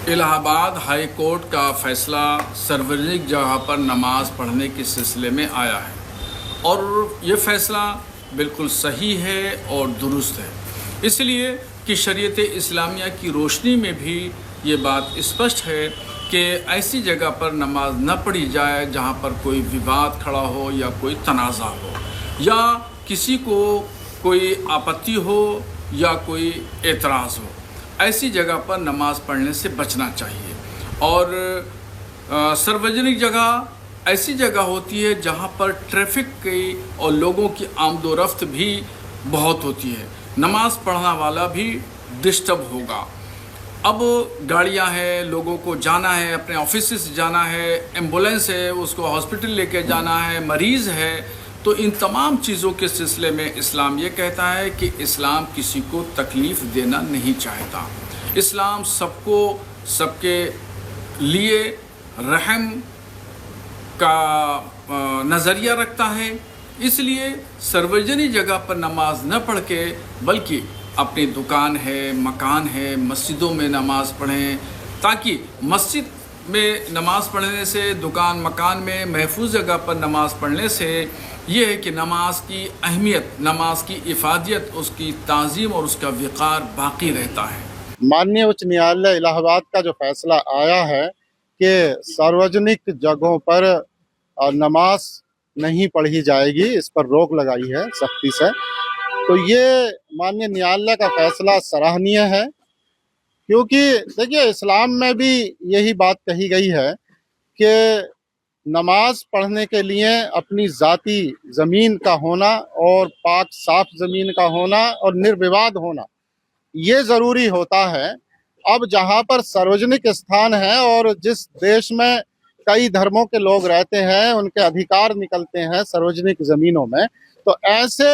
Allahabad high court का फैसला सार्वजनिक जगह पर नमाज पढ़ने के सिलसिले में आया है और ये फैसला बिल्कुल सही है और दुरुस्त है, इसलिए कि शरीयत इस्लामिया की रोशनी में भी ये बात स्पष्ट है कि ऐसी जगह पर नमाज न पढ़ी जाए जहाँ पर कोई विवाद खड़ा हो या कोई तनाज़ा हो या किसी को कोई आपत्ति हो या कोई एतराज़ हो। ऐसी जगह पर नमाज पढ़ने से बचना चाहिए। और सार्वजनिक जगह ऐसी जगह होती है जहाँ पर ट्रैफिक की और लोगों की आमदोरफ्त भी बहुत होती है, नमाज पढ़ना वाला भी डिस्टर्ब होगा। अब गाड़ियाँ हैं, लोगों को जाना है, अपने ऑफिस से जाना है, एम्बुलेंस है, उसको हॉस्पिटल लेके जाना है, मरीज़ है, तो इन तमाम चीज़ों के सिलसिले में इस्लाम ये कहता है कि इस्लाम किसी को तकलीफ़ देना नहीं चाहता। इस्लाम सबको सबके लिए रहम का नज़रिया रखता है, इसलिए सार्वजनिक जगह पर नमाज न पढ़ के बल्कि अपनी दुकान है, मकान है, मस्जिदों में नमाज पढ़ें, ताकि मस्जिद में नमाज पढ़ने से, दुकान मकान में महफूज जगह पर नमाज पढ़ने से ये है कि नमाज की अहमियत, नमाज की इफादियत, उसकी ताज़ीम और उसका वक़ार बाकी रहता है। माननीय उच्च न्यायालय इलाहाबाद का जो फैसला आया है कि सार्वजनिक जगहों पर नमाज नहीं पढ़ी जाएगी, इस पर रोक लगाई है सख्ती से, तो ये माननीय न्यायालय का फैसला सराहनीय है। क्योंकि देखिए, इस्लाम में भी यही बात कही गई है कि नमाज पढ़ने के लिए अपनी ज़ाती ज़मीन का होना और पाक साफ ज़मीन का होना और निर्विवाद होना ये ज़रूरी होता है। अब जहाँ पर सार्वजनिक स्थान है और जिस देश में कई धर्मों के लोग रहते हैं, उनके अधिकार निकलते हैं सार्वजनिक ज़मीनों में, तो ऐसे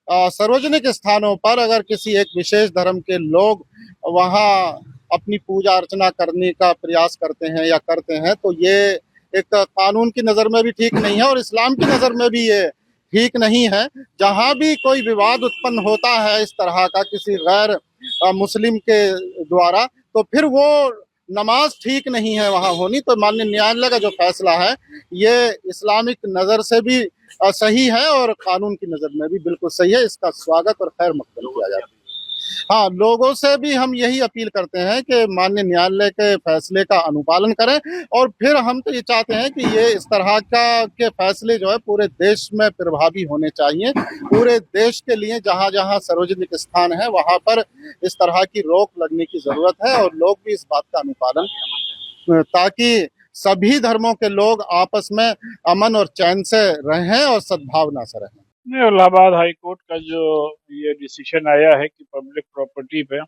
सार्वजनिक स्थानों पर अगर किसी एक विशेष धर्म के लोग वहाँ अपनी पूजा अर्चना करने का प्रयास करते हैं या करते हैं, तो ये एक कानून की नज़र में भी ठीक नहीं है और इस्लाम की नज़र में भी ये ठीक नहीं है। जहाँ भी कोई विवाद उत्पन्न होता है इस तरह का किसी गैर मुस्लिम के द्वारा, तो फिर वो नमाज ठीक नहीं है वहाँ होनी। तो माननीय न्यायालय का जो फैसला है ये इस्लामिक नज़र से भी सही है और कानून की नज़र में भी बिल्कुल सही है। इसका स्वागत और खैर मकबूल किया जाता है। हाँ, लोगों से भी हम यही अपील करते हैं कि माननीय न्यायालय के फैसले का अनुपालन करें और फिर हम तो ये चाहते हैं कि ये इस तरह के फैसले जो है पूरे देश में प्रभावी होने चाहिए। पूरे देश के लिए जहाँ जहाँ सार्वजनिक स्थान है वहाँ पर इस तरह की रोक लगने की जरूरत है और लोग भी इस बात का अनुपालन, ताकि सभी धर्मों के लोग आपस में अमन और चैन से रहें और सद्भावना से रहें। इलाहाबाद हाई कोर्ट का जो ये डिसीजन आया है कि पब्लिक प्रॉपर्टी पे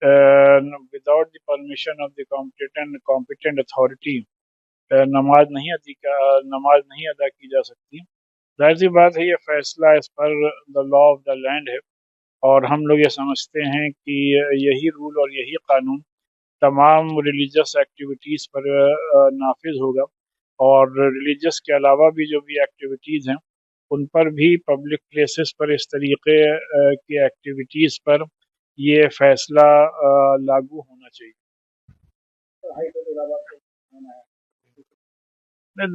without the permission of the competent authority नमाज नहीं अदा की जा सकती। जाहिर सी बात है, ये फैसला as per the law of the land है और हम लोग ये समझते हैं कि यही रूल और यही कानून तमाम रिलीजियस एक्टिविटीज़ पर नाफिज होगा और रिलीजियस के अलावा भी जो भी एक्टिविटीज़ हैं उन पर भी पब्लिक प्लेसेस पर इस तरीके की एक्टिविटीज़ पर ये फैसला लागू होना चाहिए।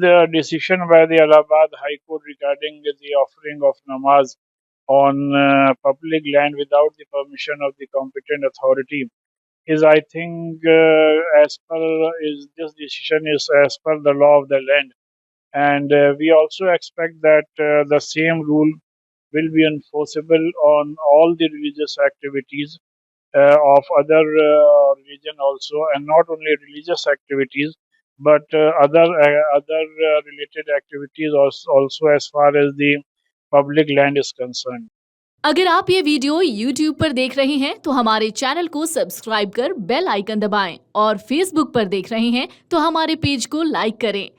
The decision by the Allahabad High Court regarding the offering of namaz on public land without the permission of the competent authority is, I think, this decision is as per the law of the land. And we also expect that the same rule will be enforceable on all the religious activities of other religion also, and not only religious activities but other related activities also as far as the public land is concerned. अगर आप ये video YouTube पर देख रहे हैं तो हमारे channel को सब्सक्राइब कर बेल आइकन दबाएं और Facebook पर देख रहे हैं तो हमारे पेज को लाइक करें।